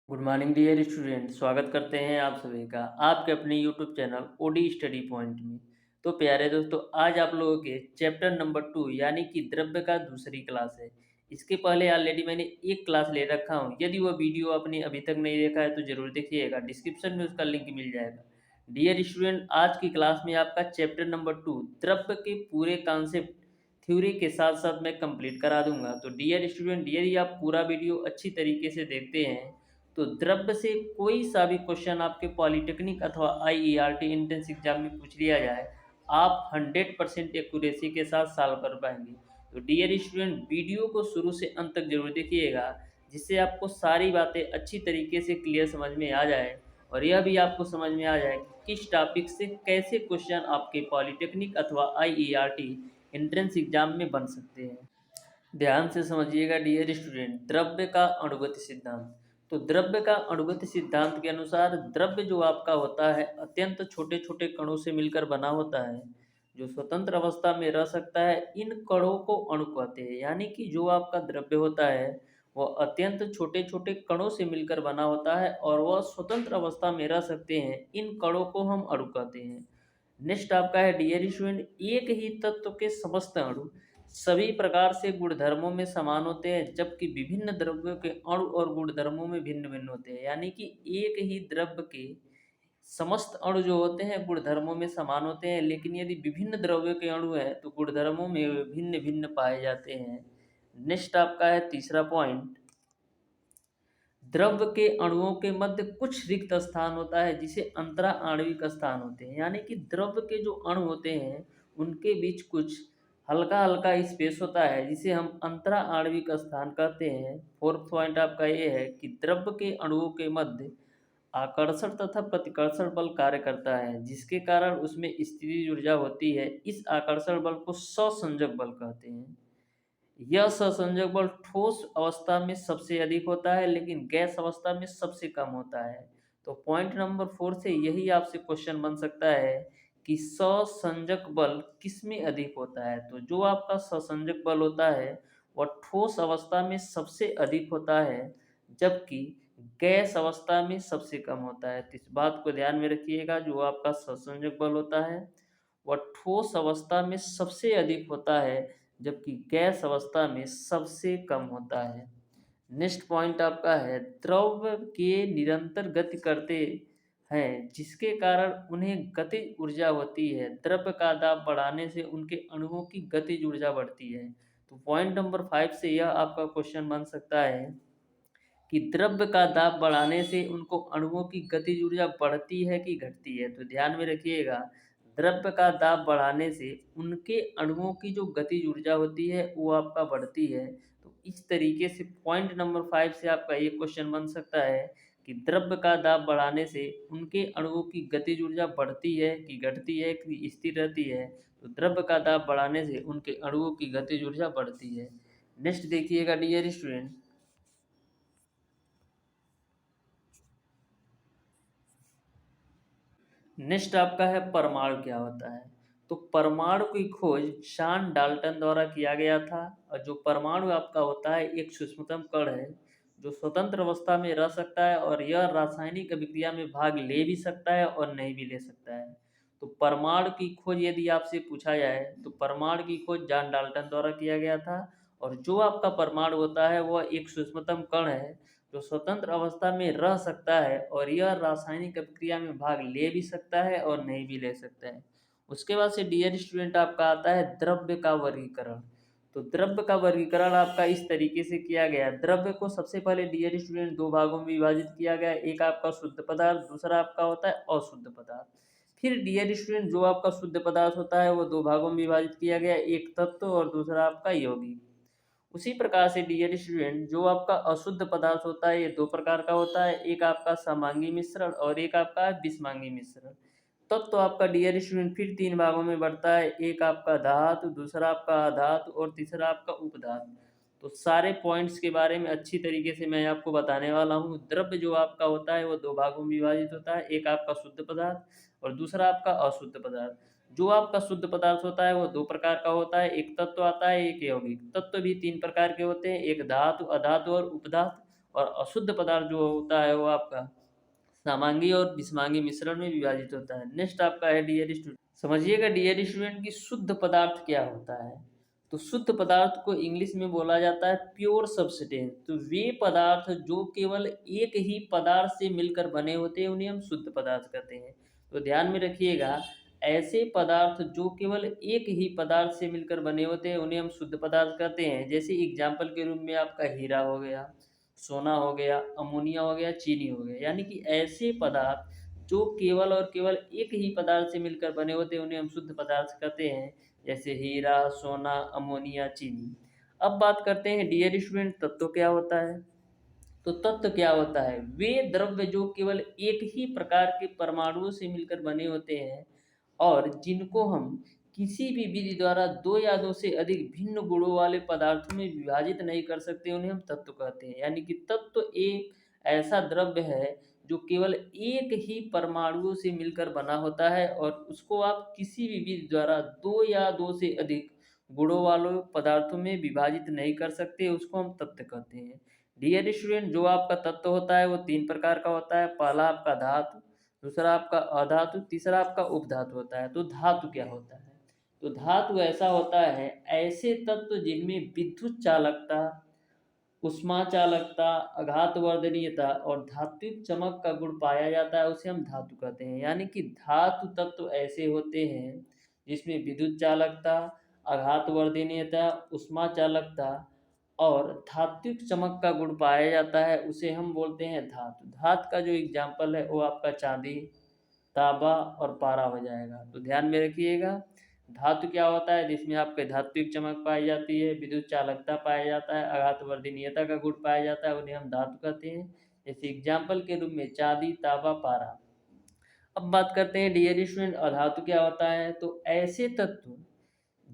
Good morning dear student. स्वागत करते हैं आप सभी का आपके अपने YouTube channel OD study point में। तो प्यारे दोस्तों, आज आप लोगों के चैप्टर नंबर 2 यानी कि द्रव्य का दूसरी क्लास है। इसके पहले ऑलरेडी मैंने एक क्लास ले रखा हूँ। यदि वो वीडियो आपने अभी तक नहीं देखा है तो ज़रूर देखिएगा, डिस्क्रिप्शन में उसका लिंक मिल जाएगा। डियर स्टूडेंट, आज की क्लास में आपका चैप्टर नंबर 2 द्रव्य के पूरे कॉन्सेप्ट थ्योरी के साथ साथ मैं कंप्लीट करा दूंगा। तो डियर स्टूडेंट, यदि आप पूरा वीडियो अच्छी तरीके से देखते हैं तो द्रव्य से कोई सा भी क्वेश्चन आपके पॉलिटेक्निक अथवा आईईआरटी एंट्रेंस एग्जाम में पूछ लिया जाए, आप 100% एक्यूरेसी के साथ सॉल्व कर पाएंगे। तो डियर स्टूडेंट, वीडियो को शुरू से अंत तक जरूर देखिएगा, जिससे आपको सारी बातें अच्छी तरीके से क्लियर समझ में आ जाए और यह भी आपको समझ में आ जाए कि किस टॉपिक से कैसे क्वेश्चन आपके पॉलिटेक्निक अथवा आईईआरटी एंट्रेंस एग्जाम में बन सकते हैं। ध्यान से समझिएगा डियर स्टूडेंट, द्रव्य का अणुगति सिद्धांत। तो द्रव्य का अणुगति सिद्धांत के अनुसार द्रव्य जो आपका होता है अत्यंत छोटे छोटे कणों से मिलकर बना होता है, जो स्वतंत्र अवस्था में रह सकता है। इन कणों को अणु कहते हैं, यानी कि जो आपका द्रव्य होता है वह अत्यंत छोटे छोटे कणों से मिलकर बना होता है और वह स्वतंत्र अवस्था में रह सकते हैं। इन कणों को हम अणु कहते हैं। नेक्स्ट आपका है डियर स्टूडेंट, एक ही तत्व के समस्त अणु सभी प्रकार से गुणधर्मों में समान होते हैं, जबकि विभिन्न द्रव्यों के अणु और गुणधर्मों में भिन्न भिन्न होते हैं। यानी कि एक ही द्रव्य के समस्त अणु जो होते हैं गुणधर्मों में समान होते हैं, लेकिन यदि विभिन्न द्रव्यों के अणु हैं तो गुणधर्मों में भिन्न भिन्न पाए जाते हैं। नेक्स्ट आपका है तीसरा पॉइंट, द्रव्य के अणुओं के मध्य कुछ रिक्त स्थान होता है जिसे अंतरा आणविक स्थान होते हैं। यानी कि द्रव्य के जो अणु होते हैं उनके बीच कुछ हल्का हल्का स्पेस होता है जिसे हम अंतरा आणविक स्थान कहते हैं। फोर्थ पॉइंट आपका ये है कि द्रव्य के अणुओं के मध्य आकर्षण तथा प्रतिकर्षण बल कार्य करता है, जिसके कारण उसमें स्थितिज ऊर्जा होती है। इस आकर्षण बल को सहसंजक बल कहते हैं। यह सहसंजक बल ठोस अवस्था में सबसे अधिक होता है, लेकिन गैस अवस्था में सबसे कम होता है। तो पॉइंट नंबर 4 से यही आपसे क्वेश्चन बन सकता है कि सहसंजक बल किस में अधिक होता है। तो जो आपका सहसंजक बल होता है वह ठोस अवस्था में सबसे अधिक होता है, जबकि गैस अवस्था में सबसे कम होता है। तो इस बात को ध्यान में रखिएगा, जो आपका सहसंजक बल होता है वह ठोस अवस्था में सबसे अधिक होता है, जबकि गैस अवस्था में सबसे कम होता है। नेक्स्ट पॉइंट आपका है, द्रव्य के निरंतर गति करते हैं जिसके कारण उन्हें गतिज ऊर्जा होती है। द्रव्य का दाब बढ़ाने से उनके अणुओं की गतिज ऊर्जा बढ़ती है। तो पॉइंट नंबर 5 से यह आपका क्वेश्चन बन सकता है कि द्रव्य का दाब बढ़ाने से उनको अणुओं की गतिज ऊर्जा बढ़ती है कि घटती है। तो ध्यान में रखिएगा, द्रव्य का दाब बढ़ाने से उनके अणुओं की जो गतिज ऊर्जा होती है वो आपका बढ़ती है। तो इस तरीके से पॉइंट नंबर 5 से आपका ये क्वेश्चन बन सकता है कि द्रव्य का दाब बढ़ाने से उनके अणुओं की गतिज ऊर्जा बढ़ती है कि घटती है कि स्थिर रहती है। तो द्रव्य का दाब बढ़ाने से उनके अणुओं की गतिज ऊर्जा बढ़ती है। नेक्स्ट देखिएगा डियर स्टूडेंट, नेक्स्ट आपका है परमाणु क्या होता है। तो परमाणु की खोज जॉन डाल्टन द्वारा किया गया था। और जो परमाणु आपका होता है एक सूक्ष्मतम कण है जो स्वतंत्र अवस्था में रह सकता है और यह रासायनिक अभिक्रिया में भाग ले भी सकता है और नहीं भी ले सकता है। तो परमाणु की खोज यदि आपसे पूछा जाए तो परमाणु की खोज जॉन डाल्टन द्वारा किया गया था। और जो आपका परमाणु होता है वह एक सूक्ष्मतम कण है जो स्वतंत्र अवस्था में रह सकता है और यह रासायनिक अभिक्रिया में भाग ले भी सकता है और नहीं भी ले सकता है। उसके बाद से डियर स्टूडेंट आपका आता है द्रव्य का वर्गीकरण। तो द्रव्य का वर्गीकरण आपका इस तरीके से किया गया। द्रव्य को सबसे पहले डियर स्टूडेंट दो भागों में विभाजित किया गया, एक आपका शुद्ध पदार्थ, दूसरा आपका होता है अशुद्ध पदार्थ। फिर डियर स्टूडेंट जो आपका शुद्ध पदार्थ होता है वो दो भागों में विभाजित किया गया, एक तत्व और दूसरा आपका यौगिक। उसी प्रकार से डियर स्टूडेंट जो आपका अशुद्ध पदार्थ होता है ये दो प्रकार का होता है, एक आपका समांगी मिश्रण और एक आपका विषमांगी मिश्रण। तब तो आपका डियर स्टूडेंट फिर तीन भागों में बढ़ता है, एक आपका धातु, दूसरा आपका अधातु और तीसरा आपका उपधातु। तो सारे पॉइंट्स के बारे में अच्छी तरीके से मैं आपको बताने वाला हूँ। द्रव्य जो आपका होता है वो दो भागों में विभाजित होता है, एक आपका शुद्ध पदार्थ और दूसरा आपका अशुद्ध पदार्थ। जो आपका शुद्ध पदार्थ होता है वो दो प्रकार का होता है, एक तत्व आता है एक यौगिक। तत्व भी तीन प्रकार के होते हैं, एक धातु, अधातु और उपधातु। और अशुद्ध पदार्थ जो होता है वो आपका समांगी और विषमांगी मिश्रण में विभाजित होता है। नेक्स्ट आपका है डियर स्टूडेंट, समझिएगा डियर स्टूडेंट कि शुद्ध पदार्थ क्या होता है। तो शुद्ध पदार्थ को इंग्लिश में बोला जाता है प्योर सब्सटेंस। तो वे पदार्थ जो केवल एक ही पदार्थ से मिलकर बने होते हैं उन्हें हम शुद्ध पदार्थ कहते हैं। तो ध्यान में रखिएगा, ऐसे पदार्थ जो केवल एक ही पदार्थ से मिलकर बने होते हैं उन्हें हम शुद्ध पदार्थ कहते हैं। जैसे एग्जाम्पल के रूप में आपका हीरा हो गया, सोना हो गया, अमोनिया हो गया, चीनी हो गया। यानी कि ऐसे पदार्थ जो केवल और केवल एक ही पदार्थ से मिलकर बने होते हैं उन्हें हम शुद्ध पदार्थ कहते हैं। जैसे हीरा, सोना, अमोनिया, चीनी। अब बात करते हैं डियर स्टूडेंट तत्व क्या होता है। तो तत्व क्या होता है, वे द्रव्य जो केवल एक ही प्रकार के परमाणुओं से मिलकर बने होते हैं और जिनको हम किसी भी विधि द्वारा दो या दो से अधिक भिन्न गुणों वाले पदार्थों में विभाजित नहीं कर सकते उन्हें हम तत्व कहते हैं। यानी कि तत्व एक ऐसा द्रव्य है जो केवल एक ही परमाणुओं से मिलकर बना होता है और उसको आप किसी भी विधि द्वारा दो या दो से अधिक गुणों वाले पदार्थों में विभाजित नहीं कर सकते, उसको हम तत्व कहते हैं। डियर स्टूडेंट, जो आपका तत्व होता है वो तीन प्रकार का होता है। पहला आपका धातु, दूसरा आपका अधातु, तीसरा आपका उपधातु होता है। तो धातु क्या होता है, तो धातु ऐसा होता है ऐसे तत्व जिनमें विद्युत चालकता, उष्मा चालकता, आघात वर्धनीयता और धात्विक चमक का गुण पाया जाता है, उसे हम धातु कहते हैं। यानी कि धातु तत्व ऐसे होते हैं जिसमें विद्युत चालकता, आघात वर्धनीयता, उष्मा चालकता और धात्विक चमक का गुण पाया जाता है, उसे हम बोलते हैं धातु। धातु का जो एग्जाम्पल है वो आपका चांदी, तांबा और पारा हो जाएगा। तो ध्यान में रखिएगा, धातु क्या होता है जिसमें आपके धात्विक चमक पाई जाती है, विद्युत चालकता पाया जाता है, आघात वर्धनीयता का गुण पाया जाता है, उन्हें हम धातु कहते हैं। जैसे एग्जाम्पल के रूप में चांदी, तांबा, पारा। अब बात करते हैं डियर स्टूडेंट अधातु क्या होता है। तो ऐसे तत्व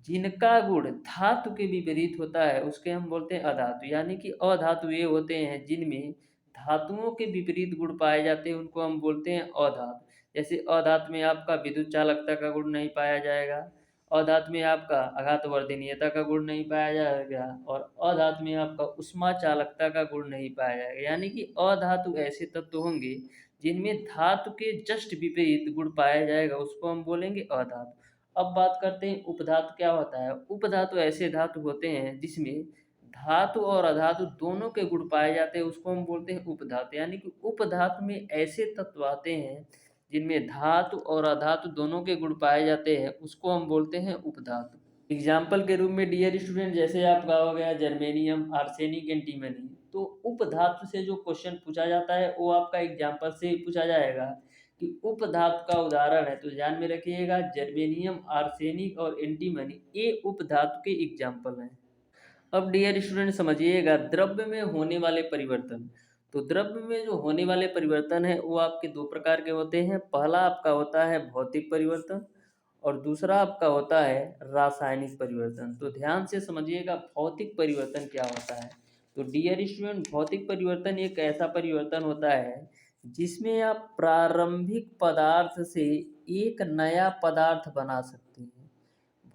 जिनका गुण धातु के विपरीत होता है उसके हम बोलते हैं अधातु। यानी कि अधातु ये होते हैं जिनमें धातुओं के विपरीत गुण पाए जाते हैं, उनको हम बोलते हैं अधातु। जैसे अधातु में आपका विद्युत चालकता का गुण नहीं पाया जाएगा, अधातु में आपका आघात वर्धनीयता का गुण नहीं पाया जाएगा और अधातु में आपका उष्मा चालकता का गुण नहीं पाया जाएगा। यानी कि अधातु ऐसे तत्व होंगे जिनमें धातु के जस्ट विपरीत गुण पाया जाएगा, उसको हम बोलेंगे अधातु। अब बात करते हैं उपधातु क्या होता है। उपधातु ऐसे धातु होते हैं जिसमें धातु और अधातु दोनों के गुण पाए जाते हैं, उसको हम बोलते हैं उपधातु। यानी कि उपधातु में ऐसे तत्व आते हैं जिनमें धातु और अधातु दोनों के गुण पाए जाते हैं, उसको हम बोलते हैं उपधातु। एग्जाम्पल के रूप में डियर स्टूडेंट जैसे आपका हो गया जर्मेनियम, आर्सेनिक, एंटीमनी। तो उपधातु से जो क्वेश्चन पूछा जाता है वो आपका एग्जाम्पल से पूछा जाएगा कि उपधातु का उदाहरण है। तो ध्यान में रखिएगा जर्मेनियम, आर्सेनिक और एंटीमनी ये उपधातु के एग्जाम्पल हैं। अब डियर स्टूडेंट समझिएगा द्रव्य में होने वाले परिवर्तन। तो द्रव्य में जो होने वाले परिवर्तन है वो आपके दो प्रकार के होते हैं। पहला आपका होता है भौतिक परिवर्तन और दूसरा आपका होता है रासायनिक परिवर्तन। तो ध्यान से समझिएगा भौतिक परिवर्तन क्या होता है। तो डियर स्टूडेंट भौतिक परिवर्तन एक ऐसा परिवर्तन होता है जिसमें आप प्रारंभिक पदार्थ से एक नया पदार्थ बना सकते हैं।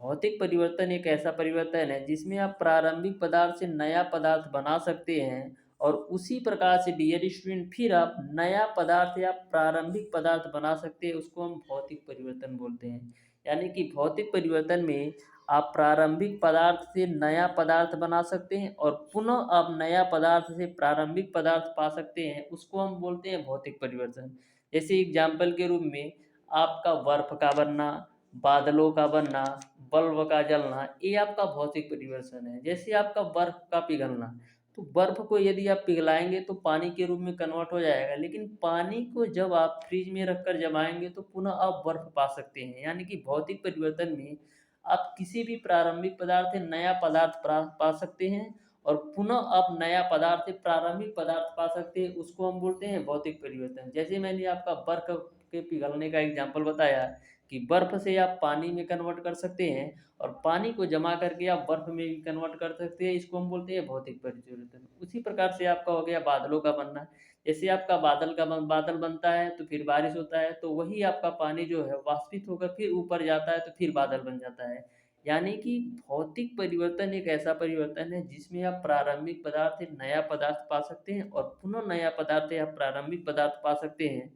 भौतिक परिवर्तन एक ऐसा परिवर्तन है जिसमें आप प्रारंभिक पदार्थ से नया पदार्थ बना सकते हैं और उसी प्रकार से डियर स्टूडेंट फिर आप नया पदार्थ या प्रारंभिक पदार्थ बना सकते हैं, उसको हम भौतिक परिवर्तन बोलते हैं। यानी कि भौतिक परिवर्तन में आप प्रारंभिक पदार्थ से नया पदार्थ बना सकते हैं और पुनः आप नया पदार्थ से प्रारंभिक पदार्थ पा सकते हैं, उसको हम बोलते हैं भौतिक परिवर्तन। जैसे एग्जाम्पल के रूप में आपका बर्फ का बनना, बादलों का बनना, बल्ब का जलना, ये आपका भौतिक परिवर्तन है। जैसे आपका बर्फ का पिघलना, तो बर्फ को यदि आप पिघलाएंगे तो पानी के रूप में कन्वर्ट हो जाएगा, लेकिन पानी को जब आप फ्रिज में रखकर जमाएंगे तो पुनः आप बर्फ पा सकते हैं। यानी कि भौतिक परिवर्तन में आप किसी भी प्रारंभिक पदार्थ से नया पदार्थ पा सकते हैं और पुनः आप नया पदार्थ से प्रारंभिक पदार्थ पा सकते हैं, उसको हम बोलते हैं भौतिक परिवर्तन। जैसे मैंने आपका बर्फ के पिघलने का एग्जाम्पल बताया कि बर्फ से आप पानी में कन्वर्ट कर सकते हैं और पानी को जमा करके आप बर्फ में भी कन्वर्ट कर सकते हैं, इसको हम बोलते हैं भौतिक परिवर्तन। उसी प्रकार से आपका हो गया बादलों का बनना। जैसे आपका बादल बनता है तो फिर बारिश होता है, तो वही आपका पानी जो है वाष्पित होकर फिर ऊपर जाता है तो फिर बादल बन जाता है। यानी कि भौतिक परिवर्तन एक ऐसा परिवर्तन है जिसमें आप प्रारंभिक पदार्थ से नया पदार्थ पा सकते हैं और पुनः नया पदार्थ या प्रारंभिक पदार्थ पा सकते हैं,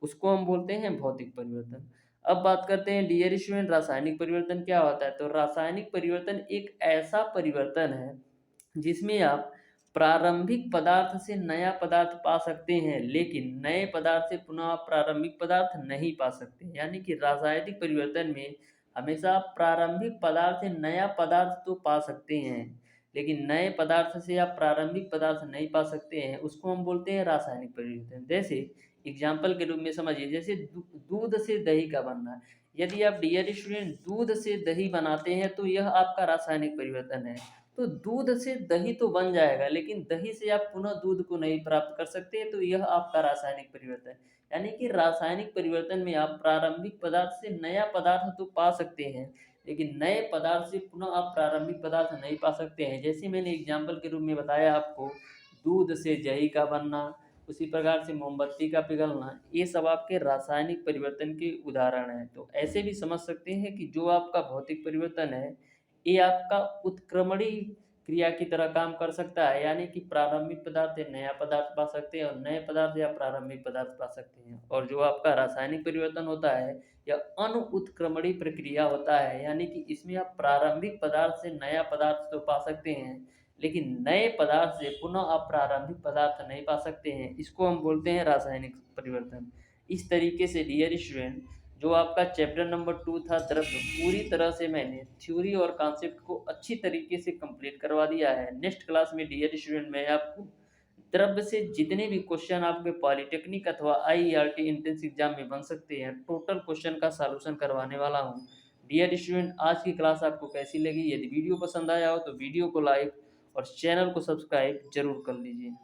उसको हम बोलते हैं भौतिक परिवर्तन। अब बात करते हैं डियर स्टूडेंट, रासायनिक परिवर्तन क्या होता है? तो रासायनिक परिवर्तन एक ऐसा परिवर्तन है जिसमें आप प्रारंभिक पदार्थ से नया पदार्थ पा सकते हैं, लेकिन नए पदार्थ से पुनः आप प्रारंभिक पदार्थ नहीं पा सकते। यानी कि रासायनिक परिवर्तन में हमेशा आप प्रारंभिक पदार्थ से नया पदार्थ तो पा सकते हैं, लेकिन नए पदार्थ से आप प्रारंभिक पदार्थ नहीं पा सकते हैं, उसको हम बोलते हैं रासायनिक परिवर्तन। जैसे एग्जाम्पल के रूप में समझिए, जैसे दूध से दही का बनना। यदि आप डियर स्टूडेंट दूध से दही बनाते हैं तो यह आपका रासायनिक परिवर्तन है। तो दूध से दही तो बन जाएगा, लेकिन दही से आप पुनः दूध को नहीं प्राप्त कर सकते, तो यह आपका रासायनिक परिवर्तन है। यानी कि रासायनिक परिवर्तन में आप प्रारंभिक पदार्थ से नया पदार्थ तो पा सकते हैं, लेकिन नए पदार्थ से पुनः आप प्रारंभिक पदार्थ नहीं पा सकते हैं। जैसे मैंने एग्जाम्पल के रूप में बताया आपको, दूध से दही का बनना, उसी प्रकार से मोमबत्ती का पिघलना, ये सब आपके रासायनिक परिवर्तन के उदाहरण हैं। तो ऐसे भी समझ सकते हैं कि जो आपका भौतिक परिवर्तन है, ये आपका उत्क्रमणी क्रिया की तरह काम कर सकता है। यानी कि प्रारंभिक पदार्थ से नया पदार्थ पा सकते हैं और नए पदार्थ या प्रारंभिक पदार्थ पा सकते हैं। और जो आपका रासायनिक परिवर्तन होता है, यह अनुत्क्रमणी प्रक्रिया होता है। यानी कि इसमें आप प्रारंभिक पदार्थ से नया पदार्थ तो पा सकते हैं, लेकिन नए पदार्थ से पुनः आप प्रारंभिक पदार्थ नहीं पा सकते हैं। इसको हम बोलते हैं रासायनिक परिवर्तन। इस तरीके से डियर स्टूडेंट, जो आपका चैप्टर नंबर 2 था द्रव्य, पूरी तरह से मैंने थ्योरी और कॉन्सेप्ट को अच्छी तरीके से कंप्लीट करवा दिया है। नेक्स्ट क्लास में डियर स्टूडेंट मैं आपको द्रव्य से जितने भी क्वेश्चन आपके पॉलिटेक्निक अथवा आईईआरटी एंट्रेंस एग्जाम में बन सकते हैं, टोटल क्वेश्चन का सॉल्यूशन करवाने वाला हूँ। डियर स्टूडेंट, आज की क्लास आपको कैसी लगी? यदि वीडियो पसंद आया हो तो वीडियो को लाइक और चैनल को सब्सक्राइब जरूर कर लीजिए।